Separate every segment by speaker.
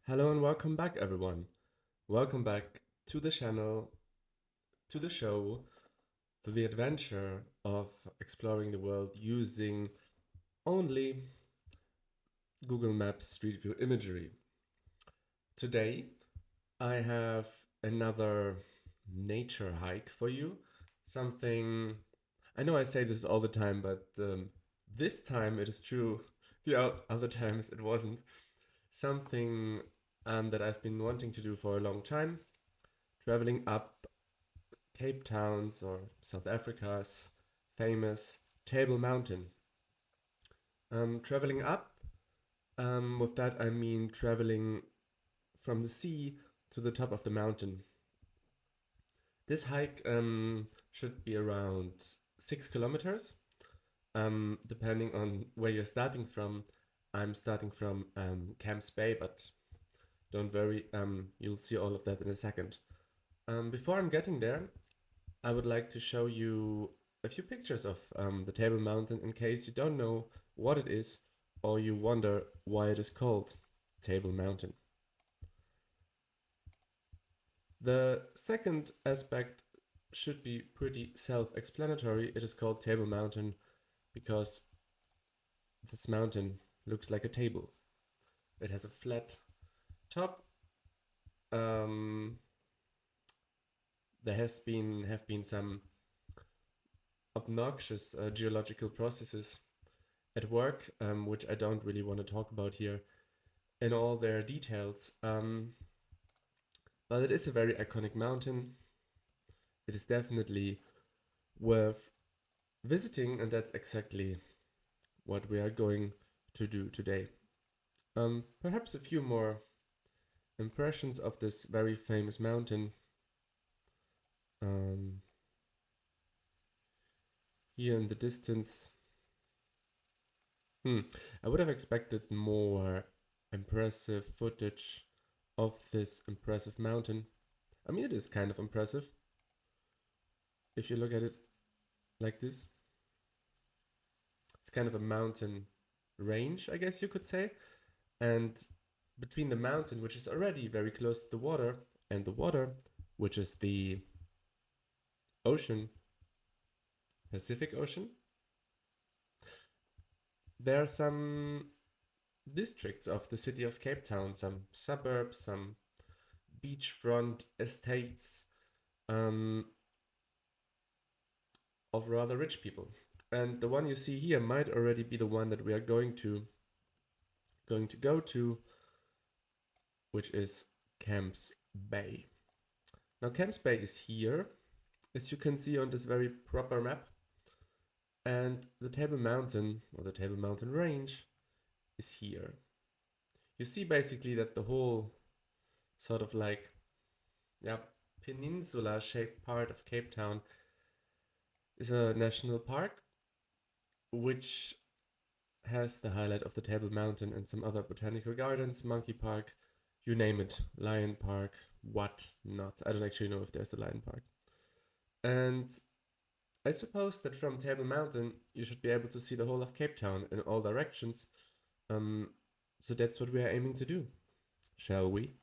Speaker 1: Hello and welcome back, everyone. Welcome back to the channel, to the show, to the adventure of exploring the world using only Google Maps Street View imagery. Today, I have another nature hike for you. Something, I know I say this all the time, but this time it is true. The other times it wasn't. Something that I've been wanting to do for a long time, traveling up Cape Town's or South Africa's famous Table Mountain. Traveling up, with that I mean traveling from the sea to the top of the mountain. This hike should be around 6 kilometers, depending on where you're starting from. I'm starting from Camps Bay, but don't worry, you'll see all of that in a second. Before I'm getting there, I would like to show you a few pictures of the Table Mountain in case you don't know what it is or you wonder why it is called Table Mountain. The second aspect should be pretty self-explanatory. It is called Table Mountain because this mountain looks like a table. It has a flat top. There have been some obnoxious geological processes at work, which I don't really want to talk about here in all their details. But it is a very iconic mountain. It is definitely worth visiting, and that's exactly what we are going to do today. Perhaps a few more impressions of this very famous mountain. Here in the distance, I would have expected more impressive footage of this impressive mountain. I mean, it is kind of impressive if you look at it like this. It's kind of a mountain range, I guess you could say. And between the mountain, which is already very close to the water, and the water, which is the ocean, Pacific Ocean, there are some districts of the city of Cape Town, some suburbs, some beachfront estates of rather rich people. And the one you see here might already be the one that we are going to go to, which is Camps Bay. Now Camps Bay is here, as you can see on this very proper map. And the Table Mountain, or the Table Mountain Range, is here. You see basically that the whole sort of like, peninsula-shaped part of Cape Town is a national park, which has the highlight of the Table Mountain and some other botanical gardens, Monkey Park, you name it, Lion Park, what not. I don't actually know if there's a Lion Park. And I suppose that from Table Mountain you should be able to see the whole of Cape Town in all directions. So that's what we are aiming to do, shall we?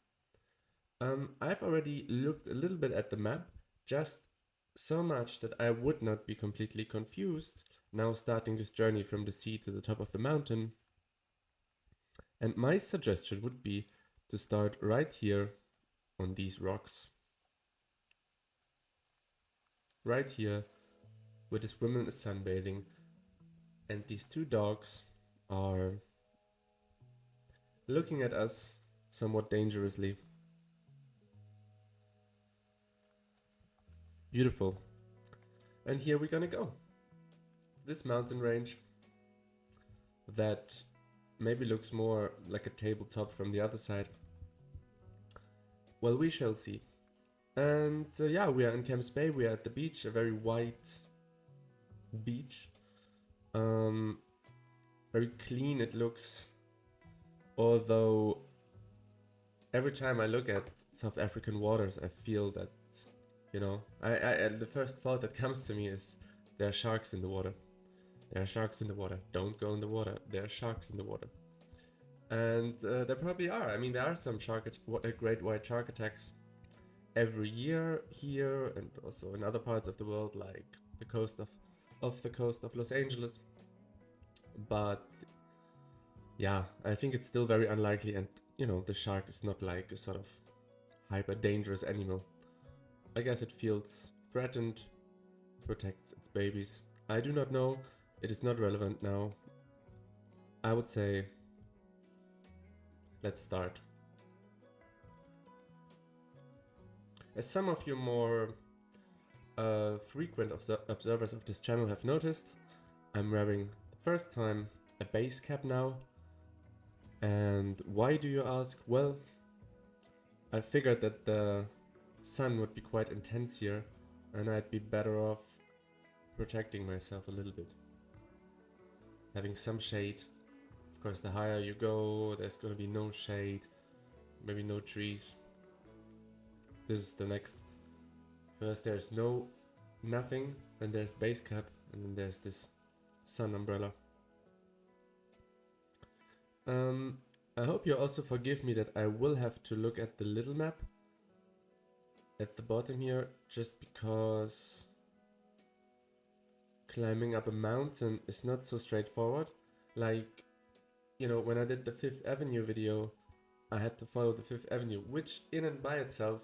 Speaker 1: I've already looked a little bit at the map, just so much that I would not be completely confused now starting this journey from the sea to the top of the mountain. And my suggestion would be to start right here on these rocks. Right here, where this woman is sunbathing, and these two dogs are looking at us somewhat dangerously. Beautiful. And here we're gonna go. This mountain range that maybe looks more like a tabletop from the other side. Well, we shall see. And yeah, we are in Camps Bay. We are at the beach, a very white beach. Very clean it looks. Although every time I look at South African waters, I feel that, you know, I the first thought that comes to me is there are sharks in the water. There are sharks in the water. Don't go in the water. There are sharks in the water. And there probably are. I mean, there are some great white shark attacks every year here and also in other parts of the world, like the coast of the coast of Los Angeles. But yeah, I think it's still very unlikely, and you know, the shark is not like a sort of hyper dangerous animal. I guess it feels threatened, protects its babies. I do not know. It is not relevant now. I would say let's start. As some of you more frequent observers of this channel have noticed, I'm wearing the first time a base cap now. And why, do you ask? Well, I figured that the sun would be quite intense here and I'd be better off protecting myself a little bit. Having some shade. Of course, the higher you go, there's gonna be no shade, maybe no trees. This is the next. First there's nothing, then there's base cap, and then there's this sun umbrella. I hope you also forgive me that I will have to look at the little map at the bottom here, just because climbing up a mountain is not so straightforward. Like, you know, when I did the 5th Avenue video, I had to follow the 5th Avenue, which in and by itself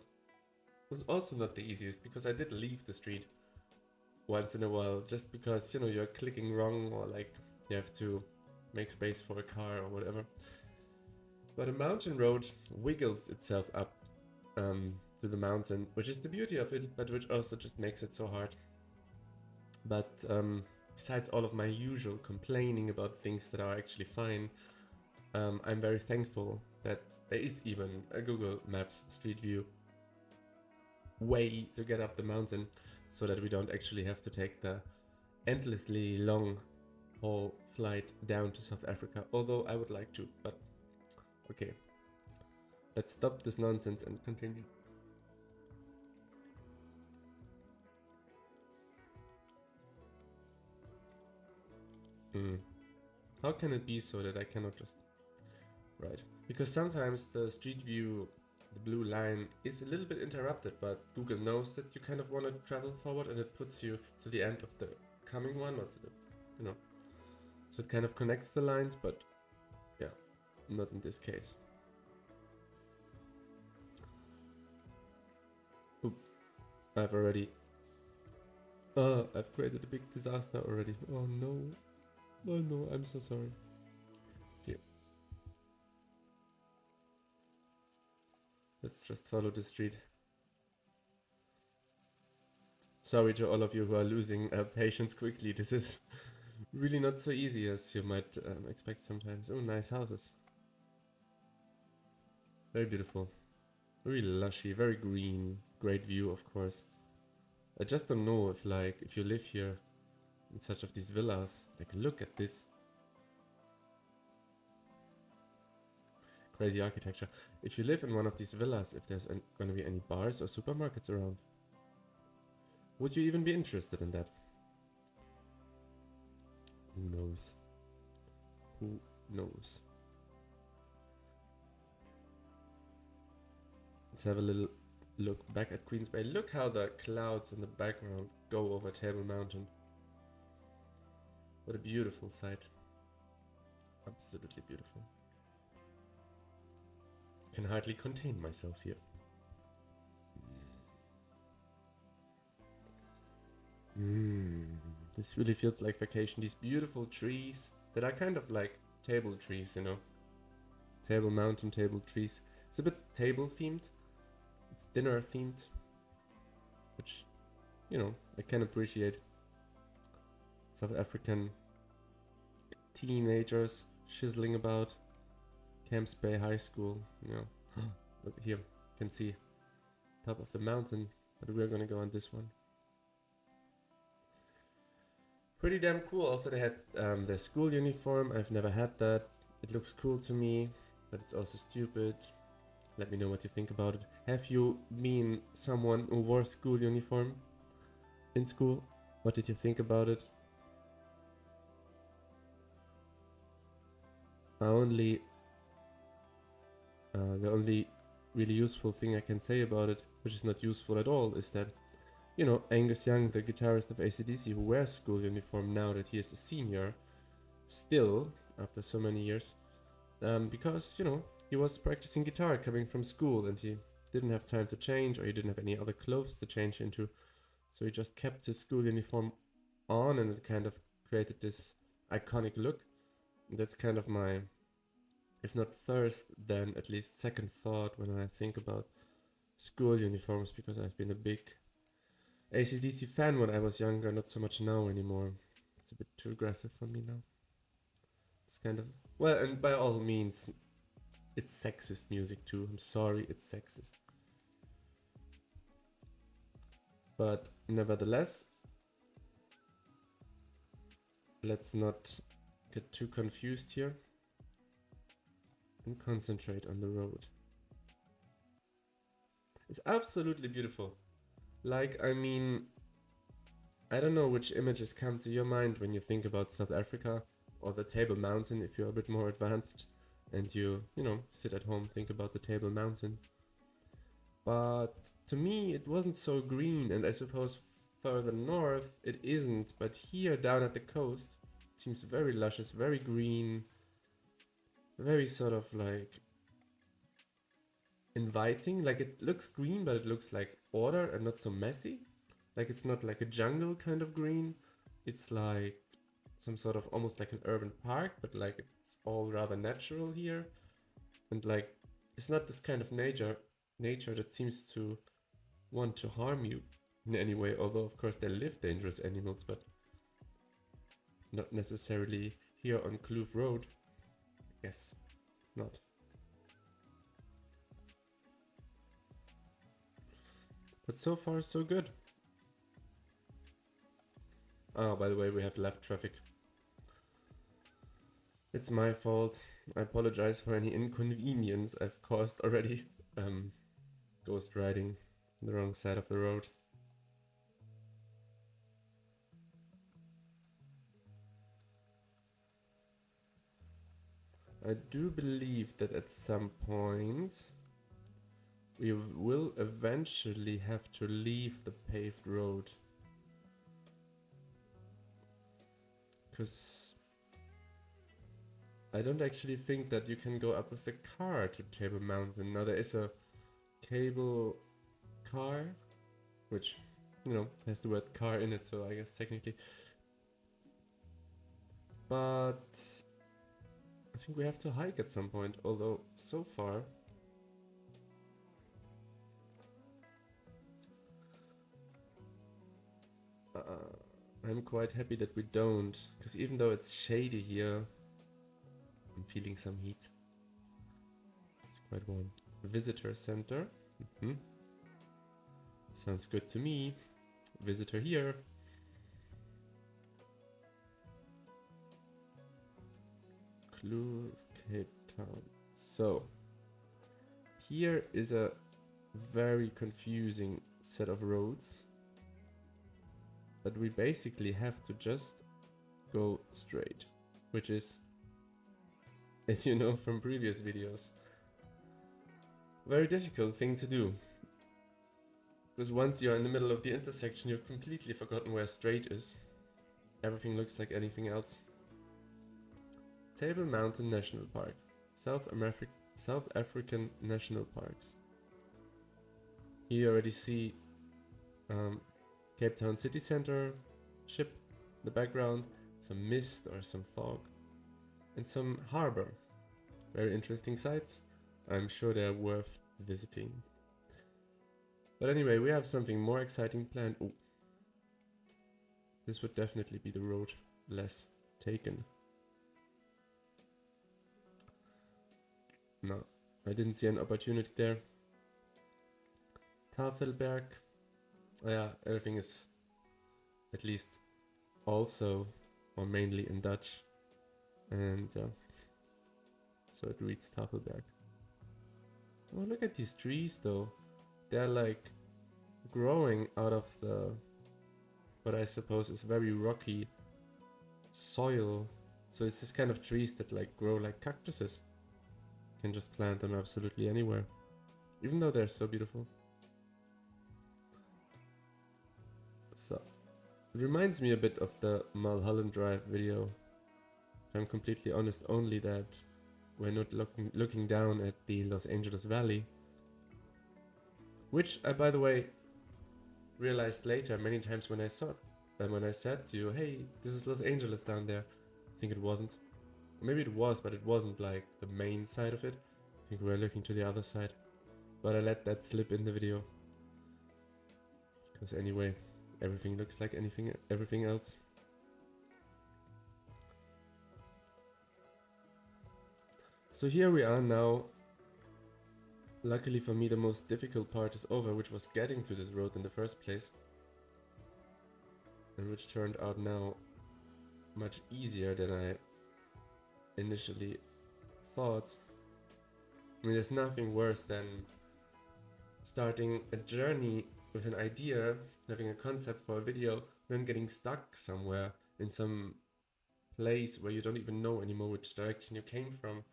Speaker 1: was also not the easiest, because I did leave the street once in a while, just because, you know, you're clicking wrong, or like you have to make space for a car or whatever. But a mountain road wiggles itself up to the mountain, which is the beauty of it, but which also just makes it so hard. But besides all of my usual complaining about things that are actually fine, I'm very thankful that there is even a Google Maps Street View way to get up the mountain, so that we don't actually have to take the endlessly long haul flight down to South Africa, although I would like to, but okay. Let's stop this nonsense and continue. How can it be so that I cannot just... Right. Because sometimes the street view, the blue line, is a little bit interrupted, but Google knows that you kind of want to travel forward, and it puts you to the end of the coming one, or to the, you know. So it kind of connects the lines, but yeah, not in this case. Oop. I've created a big disaster already. Oh no. Oh no, I'm so sorry. Okay. Let's just follow the street. Sorry to all of you who are losing patience quickly. This is really not so easy as you might expect sometimes. Oh, nice houses. Very beautiful. Very lushy, very green. Great view, of course. I just don't know if you live here in such of these villas, like, look at this. Crazy architecture. If you live in one of these villas, if there's gonna be any bars or supermarkets around, would you even be interested in that? Who knows? Who knows? Let's have a little look back at Queens Bay. Look how the clouds in the background go over Table Mountain. What a beautiful sight. Absolutely beautiful. Can hardly contain myself here. This really feels like vacation. These beautiful trees that are kind of like table trees, you know. Table Mountain, table trees. It's a bit table themed. It's dinner themed. Which, you know, I can appreciate. South African teenagers chiseling about. Camps Bay High School, you know. Look here, you can see top of the mountain, but we're gonna go on this one. Pretty damn cool. Also, they had their school uniform. I've never had that. It looks cool to me, but it's also stupid. Let me know what you think about it. Have you been someone who wore school uniform in school? What did you think about it? I only The only really useful thing I can say about it, which is not useful at all, is that, you know, Angus Young, the guitarist of AC/DC, who wears school uniform now that he is a senior, still, after so many years, because, you know, he was practicing guitar coming from school and he didn't have time to change, or he didn't have any other clothes to change into, so he just kept his school uniform on, and it kind of created this iconic look. And that's kind of my, if not first, then at least second thought when I think about school uniforms, because I've been a big AC/DC fan when I was younger, not so much now anymore. It's a bit too aggressive for me now. It's kind of, well, and by all means, it's sexist music too. I'm sorry, it's sexist. But nevertheless, let's not get too confused here and concentrate on the road. It's absolutely beautiful. Like, I mean, I don't know which images come to your mind when you think about South Africa or the Table Mountain if you're a bit more advanced and you know, sit at home, think about the Table Mountain. But to me, it wasn't so green, and I suppose further north it isn't, but here down at the coast, it seems very luscious, very green, very sort of like inviting. Like, it looks green, but it looks like order and not so messy. Like, it's not like a jungle kind of green. It's like some sort of almost like an urban park, but like it's all rather natural here. And like, it's not this kind of nature that seems to want to harm you in any way, although of course they live dangerous animals, but not necessarily here on Kloof Road. I guess not. But so far so good. Oh, by the way, we have left traffic. It's my fault. I apologize for any inconvenience I've caused already. Ghost riding the wrong side of the road. I do believe that at some point we will eventually have to leave the paved road. Because I don't actually think that you can go up with the car to Table Mountain. Now there is a cable car, which, you know, has the word car in it, so I guess technically. But I think we have to hike at some point, although so far I'm quite happy that we don't, because even though it's shady here, I'm feeling some heat. It's quite warm. Visitor center. Sounds good to me. Visitor here. Kloof, Cape Town. So, here is a very confusing set of roads. But we basically have to just go straight, which is, as you know from previous videos, very difficult thing to do. Because once you're in the middle of the intersection, you've completely forgotten where straight is. Everything looks like anything else. Table Mountain National Park. South African National Parks. Here you already see Cape Town city center, ship in the background, some mist or some fog, and some harbor. Very interesting sights. I'm sure they're worth visiting. But anyway, we have something more exciting planned. Ooh. This would definitely be the road less taken. No, I didn't see an opportunity there. Tafelberg. Oh yeah, everything is at least also or mainly in Dutch. And so it reads Tafelberg. Oh, look at these trees though. They're like growing out of the, what I suppose is very rocky soil. So it's this kind of trees that like grow like cactuses. can just plant them absolutely anywhere, even though they're so beautiful. So, it reminds me a bit of the Mulholland Drive video. If I'm completely honest, only that we're not looking down at the Los Angeles Valley. Which I, by the way, realized later many times when I saw it. And when I said to you, hey, this is Los Angeles down there. I think it wasn't. Maybe it was, but it wasn't like the main side of it. I think we were looking to the other side. But I let that slip in the video. Because anyway, everything looks like everything else. So here we are now. Luckily for me, the most difficult part is over, which was getting to this road in the first place. And which turned out now much easier than I initially thought. I mean, there's nothing worse than starting a journey with an idea, having a concept for a video, then getting stuck somewhere in some place where you don't even know anymore which direction you came from.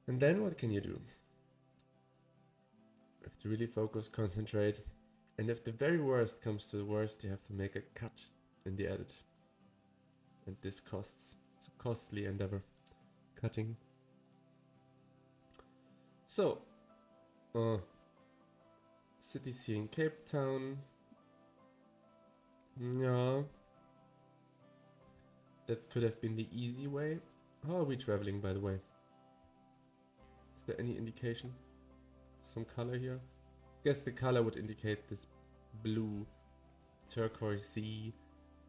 Speaker 1: And then what can you do? You have to really focus, concentrate, and if the very worst comes to the worst, you have to make a cut in the edit. And this costs. It's a costly endeavor. Cutting. So, cities here in Cape Town. Yeah. That could have been the easy way. How are we traveling, by the way? Is there any indication? Some color here? Guess the color would indicate this blue, turquoise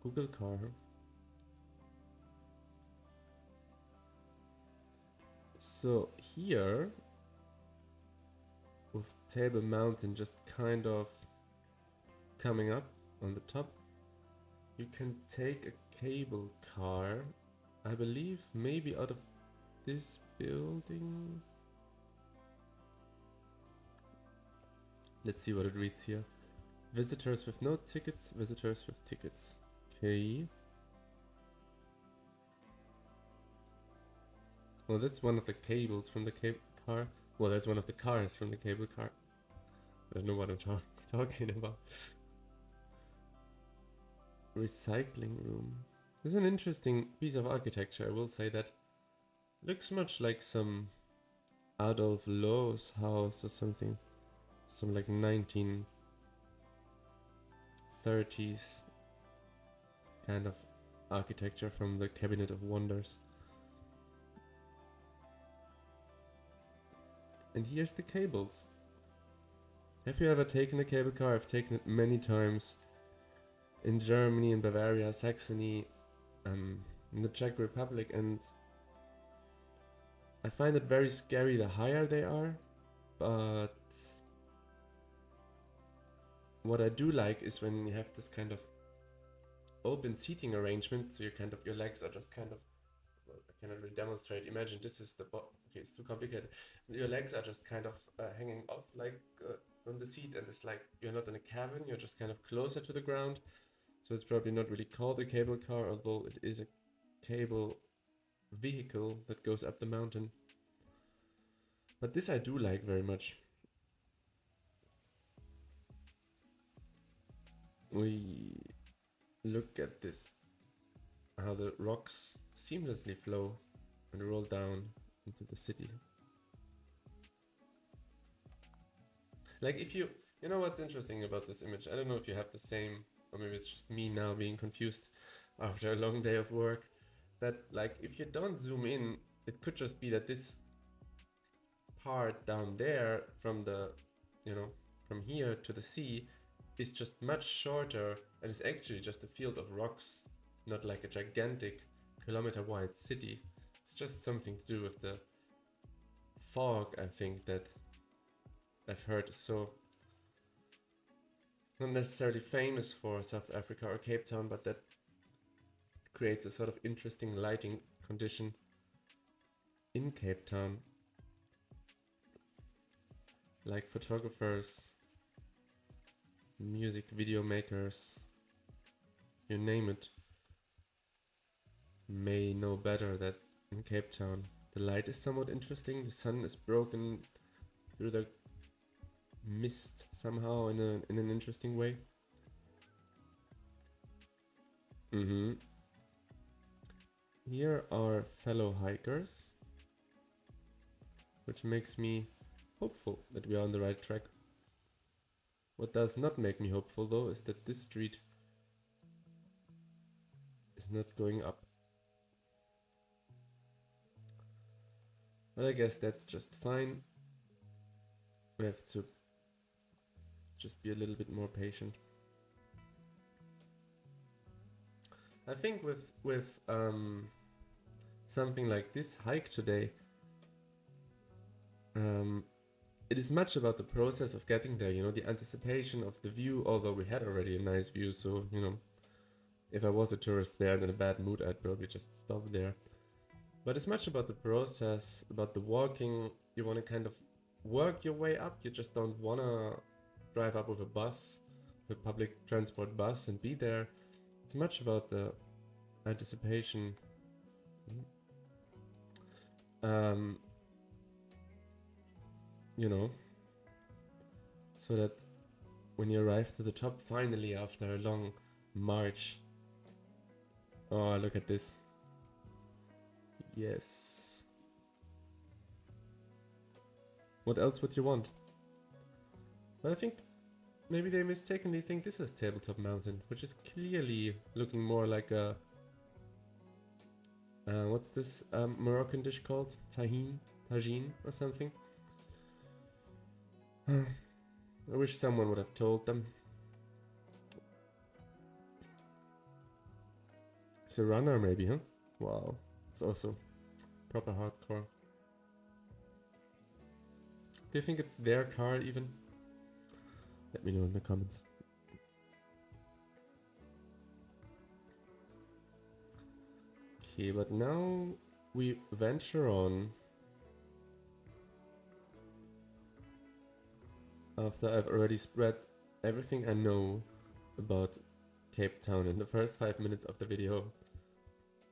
Speaker 1: Google car. So here, with Table Mountain just kind of coming up on the top, you can take a cable car, I believe maybe out of this building. Let's see what it reads here. Visitors with no tickets, visitors with tickets. Okay. Well, that's one of the cables from the cable car. Well, that's one of the cars from the cable car. I don't know what I'm talking about. Recycling room. This is an interesting piece of architecture, I will say that. Looks much like some Adolf Loos house or something. Some like 1930s kind of architecture from the Cabinet of Wonders. And here's the cables. Have you ever taken a cable car? I've taken it many times. In Germany, in Bavaria, Saxony, in the Czech Republic, and I find it very scary the higher they are, but what I do like is when you have this kind of open seating arrangement, so your legs are just kind of, well, I cannot really demonstrate. Imagine this is the okay, it's too complicated. Your legs are just kind of hanging off like from the seat, and it's like you're not in a cabin, you're just kind of closer to the ground. So it's probably not really called a cable car, although it is a cable vehicle that goes up the mountain. But this I do like very much. We look at this, how the rocks seamlessly flow and roll down into the city. Like if you know what's interesting about this image, I don't know if you have the same, or maybe it's just me now being confused after a long day of work, that like if you don't zoom in, it could just be that this part down there from the, from here to the sea is just much shorter and is actually just a field of rocks, not like a gigantic kilometer-wide city. It's just something to do with the fog, I think, that I've heard is so not necessarily famous for South Africa or Cape Town, but that creates a sort of interesting lighting condition in Cape Town. Like photographers, music video makers, you name it, may know better that in Cape Town The light is somewhat interesting. The sun is broken through the mist somehow in an interesting way. Here are fellow hikers, which makes me hopeful that we are on the right track. What does not make me hopeful though is that this street is not going up. But I guess that's just fine. We have to just be a little bit more patient. I think with something like this hike today, it is much about the process of getting there, you know, the anticipation of the view, although we had already a nice view, so, you know, if I was a tourist there and in a bad mood, I'd probably just stop there. But it's much about the process, about the walking. You want to kind of work your way up. You just don't want to drive up with a bus, with a public transport bus, and be there. It's much about the anticipation. You know, so that when you arrive to the top finally after a long march. Oh, look at this. Yes. What else would you want? But I think maybe they mistakenly think this is Tabletop Mountain, which is clearly looking more like a what's this Moroccan dish called? Tagine or something. I wish someone would have told them. It's a runner maybe, huh? Wow. It's also proper hardcore. Do you think it's their car even? Let me know in the comments. Okay, but now we venture on. After I've already spread everything I know about Cape Town in the first 5 minutes of the video,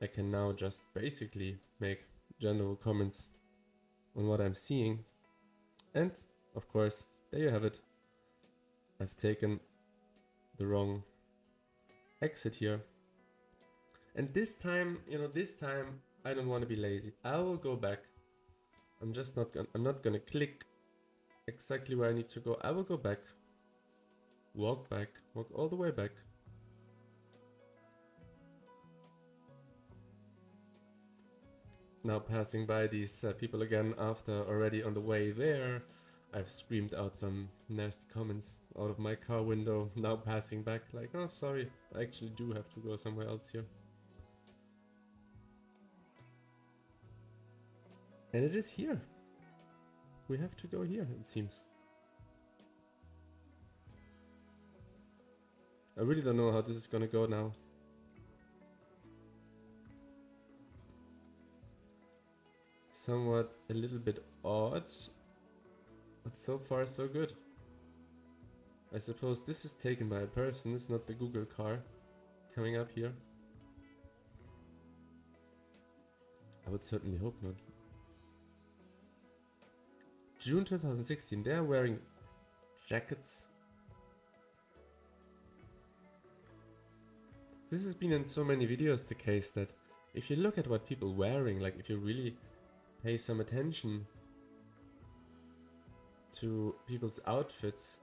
Speaker 1: I can now just basically make general comments on what I'm seeing. And, of course, there you have it. I've taken the wrong exit here. And this time, you know, I don't want to be lazy. I will go back. I'm not gonna click exactly where I need to go. I will go back. Walk all the way back. Now passing by these people again after already on the way there, I've screamed out some nasty comments out of my car window. Now passing back like, oh sorry, I actually do have to go somewhere else here. And it is here. We have to go here, it seems. I really don't know how this is gonna go now. Somewhat a little bit odd, but so far so good. I suppose this is taken by a person, it's not the Google car coming up here. I would certainly hope not. June 2016, they are wearing jackets. This has been in so many videos the case that if you look at what people wearing, like if you really pay some attention to people's outfits,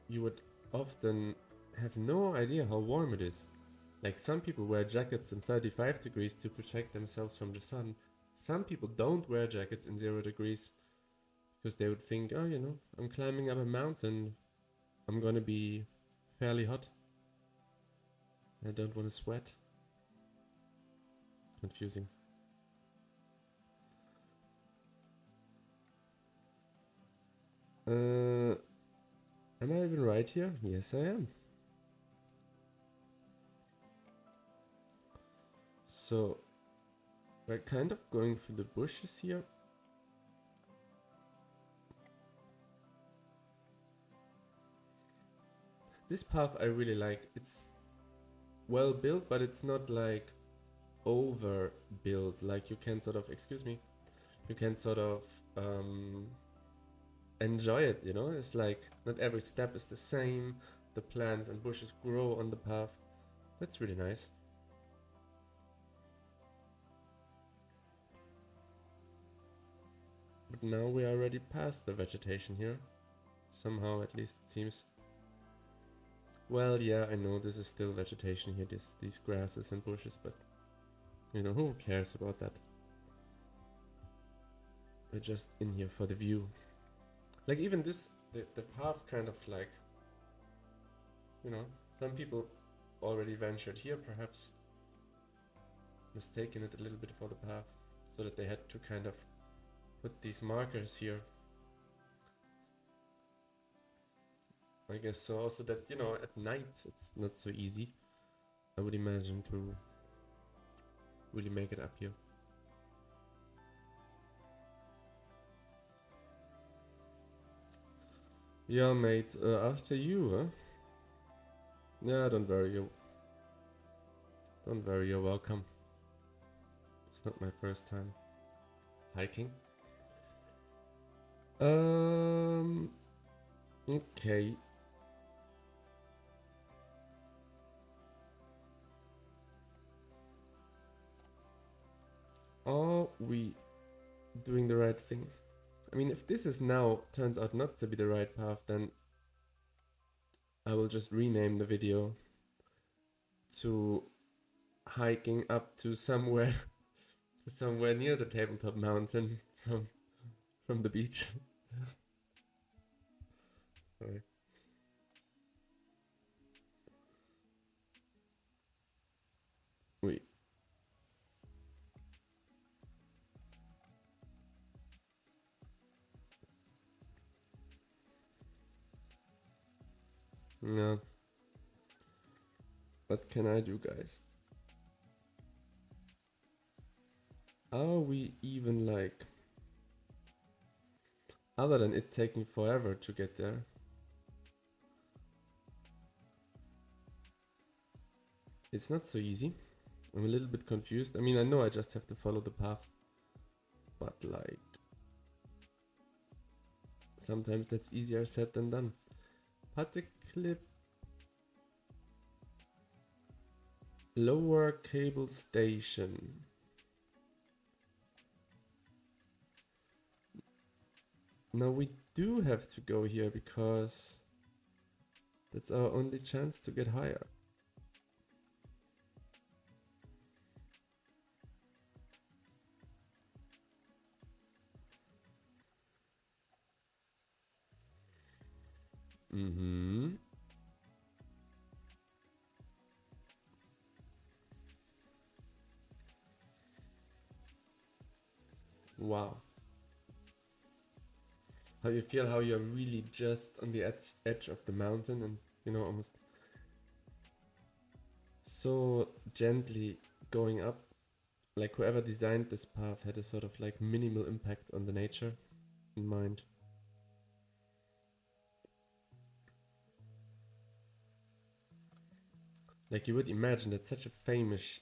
Speaker 1: you would often have no idea how warm it is. Like some people wear jackets in 35 degrees to protect themselves from the sun. Some people don't wear jackets in 0 degrees because they would think, oh, you know, I'm climbing up a mountain, I'm gonna be fairly hot. I don't want to sweat. Confusing. Am I even right here? Yes, I am. So, we're kind of going through the bushes here. This path I really like. It's well built, but it's not like overbuilt. Like you can sort of, excuse me, you can sort of enjoy it, you know? It's like not every step is the same. The plants and bushes grow on the path. That's really nice. But now we are already past the vegetation here. Somehow, at least it seems. Well, yeah, I know this is still vegetation here, these grasses and bushes, but you know, who cares about that? We're just in here for the view. Like even this, the path kind of like, you know, some people already ventured here perhaps, mistaken it a little bit for the path, so that they had to kind of put these markers here. I guess so, also that, you know, at night it's not so easy, I would imagine, to really make it up here. Yeah, mate, after you, huh? Yeah, don't worry, you're welcome. It's not my first time hiking. Okay. Are we doing the right thing? I mean, if this is now turns out not to be the right path, then I will just rename the video to hiking up to somewhere to somewhere near the tabletop mountain from the beach. Sorry. Wait. No. What can I do, guys? Are we even like, other than it taking forever to get there? It's not so easy. I'm a little bit confused. I mean, I know I just have to follow the path, but like, sometimes that's easier said than done. Patekklip Lower Cable Station. Now we do have to go here because that's our only chance to get higher. Mm-hmm. Wow. How you feel how you're really just on the edge of the mountain and, you know, almost so gently going up. Like whoever designed this path had a sort of like minimal impact on the nature in mind. Like you would imagine that such a famous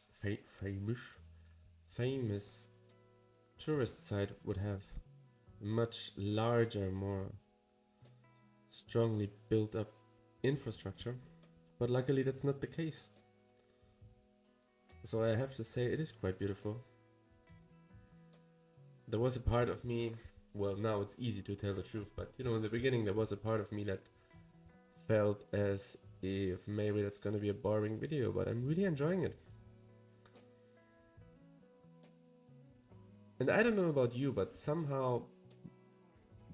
Speaker 1: tourist site would have much larger, more strongly built up infrastructure, but luckily that's not the case. So I have to say it is quite beautiful. There was a part of me, well, now it's easy to tell the truth, but you know, in the beginning there was a part of me that felt as if maybe that's gonna be a boring video, but I'm really enjoying it. And I don't know about you, but somehow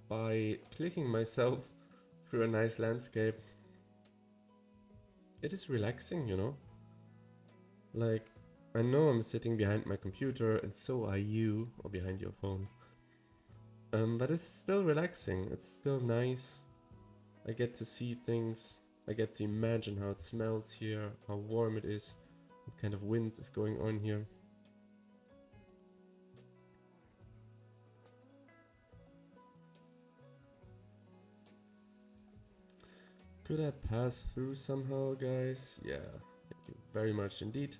Speaker 1: by clicking myself through a nice landscape, it is relaxing, you know? Like, I know I'm sitting behind my computer and so are you, or behind your phone. But it's still relaxing, it's still nice. I get to see things, I get to imagine how it smells here, how warm it is, what kind of wind is going on here. Could I pass through somehow, guys? Yeah, thank you very much indeed.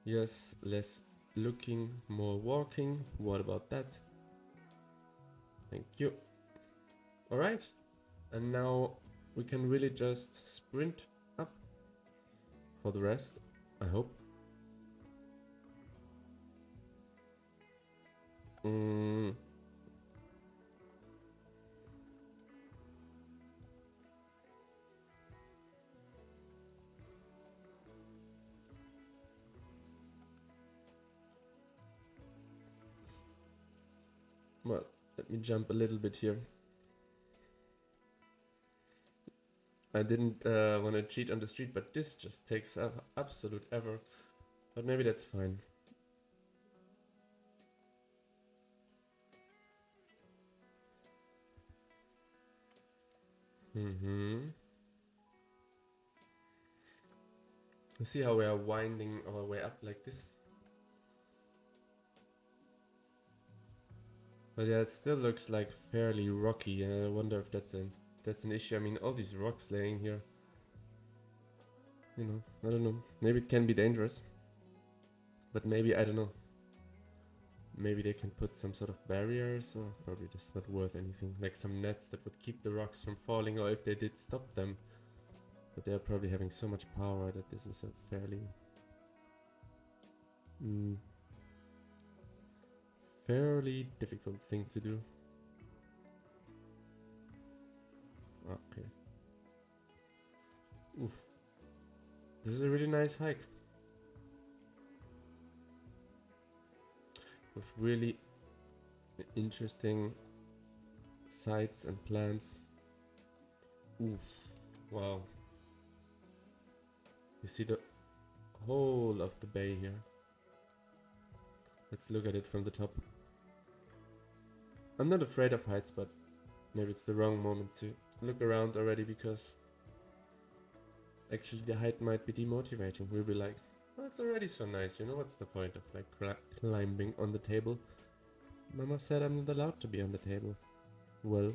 Speaker 1: Yes, less looking, more walking. What about that? Thank you. Alright. And now we can really just sprint up for the rest, I hope. Well, let me jump a little bit here. I didn't want to cheat on the street, but this just takes up absolute ever. But maybe that's fine. You see how we are winding our way up like this? But yeah, it still looks like fairly rocky, and I wonder if that's an issue. I mean, all these rocks laying here. You know, I don't know. Maybe it can be dangerous. But maybe, I don't know. Maybe they can put some sort of barriers, or probably just not worth anything. Like some nets that would keep the rocks from falling, or if they did stop them. But they're probably having so much power that this is a fairly... fairly difficult thing to do. Okay. Oof. This is a really nice hike. With really interesting sights and plants. Oof. Wow. You see the whole of the bay here. Let's look at it from the top. I'm not afraid of heights, but maybe it's the wrong moment to look around already, because actually the height might be demotivating. We'll be like, oh, it's already so nice, you know, what's the point of like climbing on the table? Mama said I'm not allowed to be on the table. Well...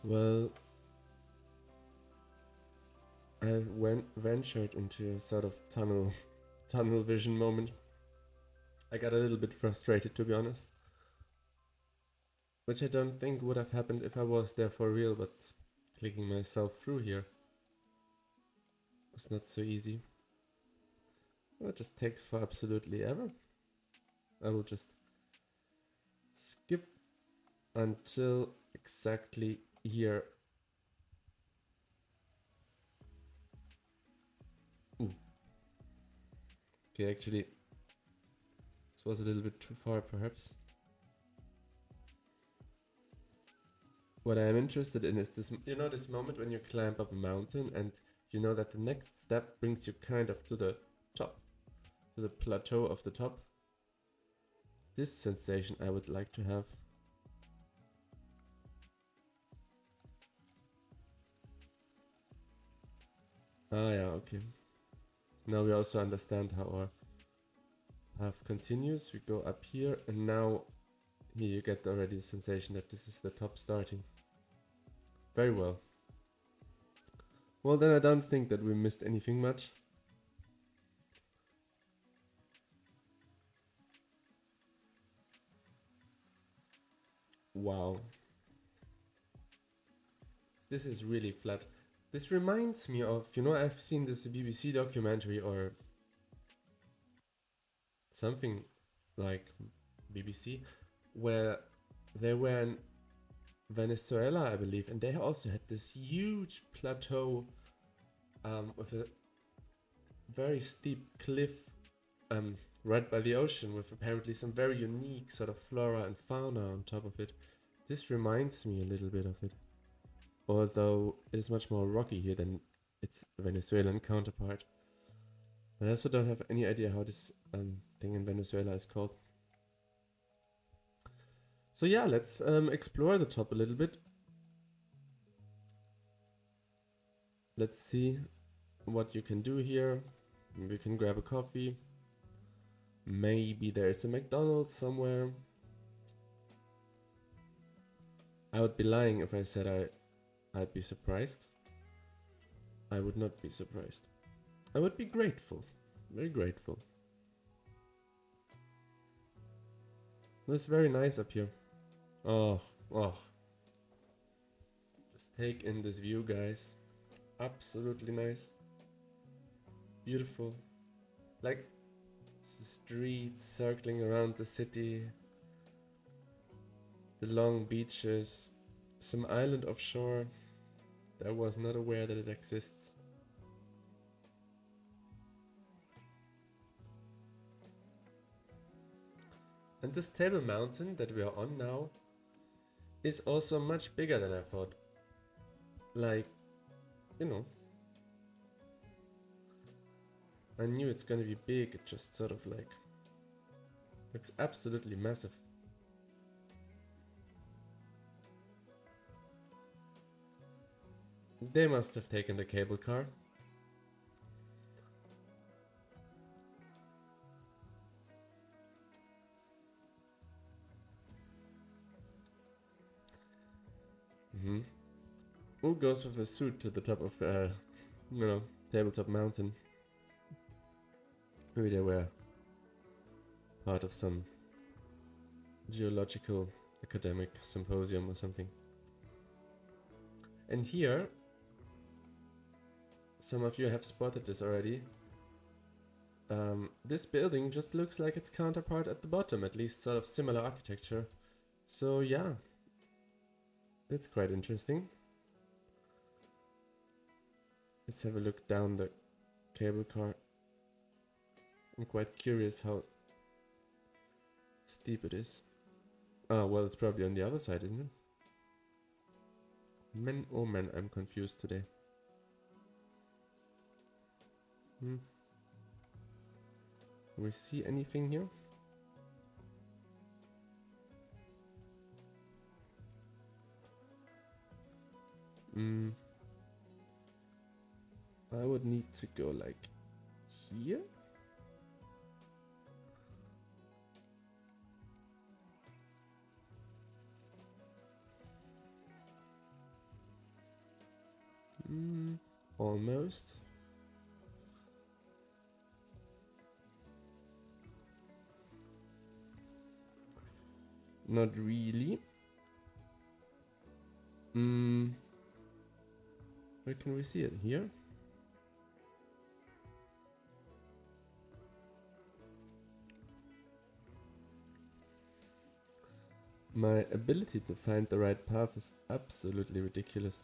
Speaker 1: Well, I ventured into a sort of tunnel vision moment. I got a little bit frustrated, to be honest. Which I don't think would have happened if I was there for real, but clicking myself through here was not so easy. It just takes for absolutely ever. I will just skip until exactly here Okay, actually, this was a little bit too far, perhaps. What I am interested in is this, you know, this moment when you climb up a mountain and you know that the next step brings you kind of to the top, to the plateau of the top. This sensation I would like to have. Ah, yeah, okay. Now we also understand how our path continues. We go up here, and now here you get already the sensation that this is the top starting. Very well. Well, then I don't think that we missed anything much. Wow. This is really flat. This reminds me of, you know, I've seen this BBC documentary or something like BBC, where they were in Venezuela, I believe, and they also had this huge plateau with a very steep cliff right by the ocean with apparently some very unique sort of flora and fauna on top of it. This reminds me a little bit of it, although it is much more rocky here than its Venezuelan counterpart. But I also don't have any idea how this thing in Venezuela is called. So yeah, let's explore the top a little bit. Let's see what you can do here. We can grab a coffee. Maybe there's a McDonald's somewhere. I would be lying if I said I'd be surprised. I would not be surprised. I would be grateful. Very grateful. It's very nice up here. Oh. Just take in this view, guys. Absolutely nice. Beautiful. Like the streets circling around the city. The long beaches. Some island offshore. I was not aware that it exists. And this Table Mountain that we are on now is also much bigger than I thought. Like, you know, I knew it's gonna be big, it just sort of like looks absolutely massive. They must have taken the cable car. Who goes with a suit to the top of, you know, Tabletop Mountain? Maybe they were part of some geological academic symposium or something. And here, some of you have spotted this already. This building just looks like its counterpart at the bottom, at least sort of similar architecture. So yeah, that's quite interesting. Let's have a look down the cable car. I'm quite curious how steep it is. Oh, well, it's probably on the other side, isn't it? Man, oh man, I'm confused today. Do we see anything here? I would need to go like here. Almost. Not really. Where can we see it? Here? My ability to find the right path is absolutely ridiculous.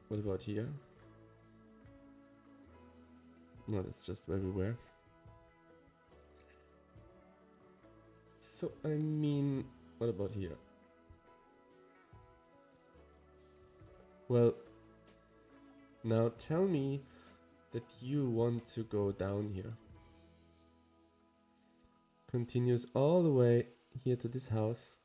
Speaker 1: What about here? No, that's just where we were. So, I mean, what about here? Well, now tell me that you want to go down here. Continues all the way here to this house.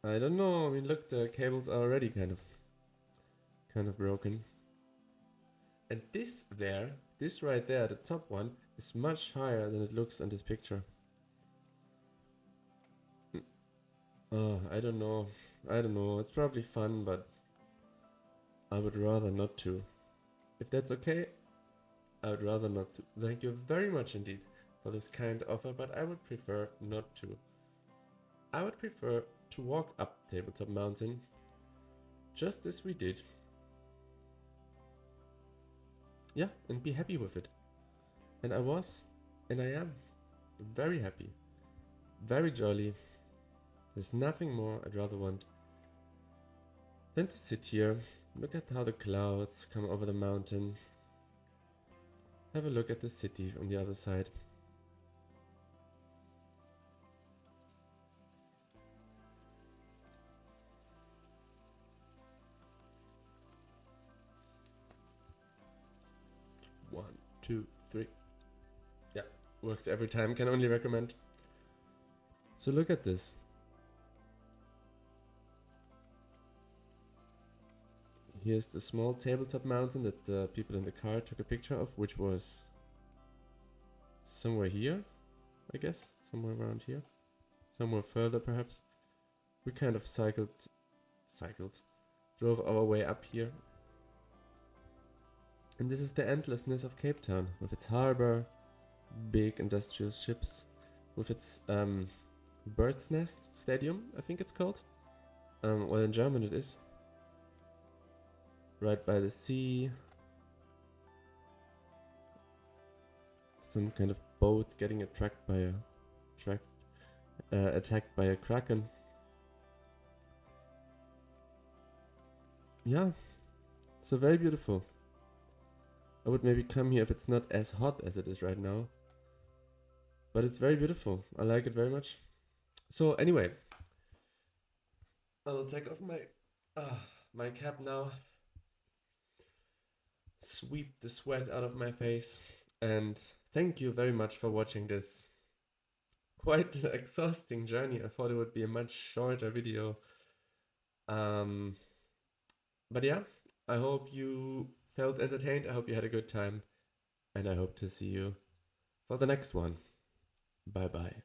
Speaker 1: I don't know. I mean, look, the cables are already kind of broken. And this right there, the top one, is much higher than it looks on this picture. Oh, I don't know. I don't know. It's probably fun, but I would rather not to. If that's okay, I would rather not to. Thank you very much indeed for this kind offer, but I would prefer not to. I would prefer to walk up Tabletop Mountain, just as we did. Yeah, and be happy with it. And I was, and I am, very happy, very jolly. There's nothing more I'd rather want than to sit here, look at how the clouds come over the mountain, have a look at the city on the other side. One, two, three. Yeah, works every time, can only recommend. So look at this. Here's the small tabletop mountain that the people in the car took a picture of, which was somewhere here, I guess. Somewhere around here. Somewhere further, perhaps. We kind of drove our way up here. And this is the endlessness of Cape Town, with its harbor, big industrial ships, with its Bird's Nest Stadium, I think it's called. Well, in German it is. Right by the sea. Some kind of boat getting attacked by a kraken. Yeah, so very beautiful. I would maybe come here if it's not as hot as it is right now. But it's very beautiful. I like it very much. So anyway, I'll take off my cap now. Sweep the sweat out of my face. And thank you very much for watching this quite exhausting journey. I thought it would be a much shorter video. But yeah, I hope you felt entertained. I hope you had a good time. And I hope to see you for the next one. Bye bye.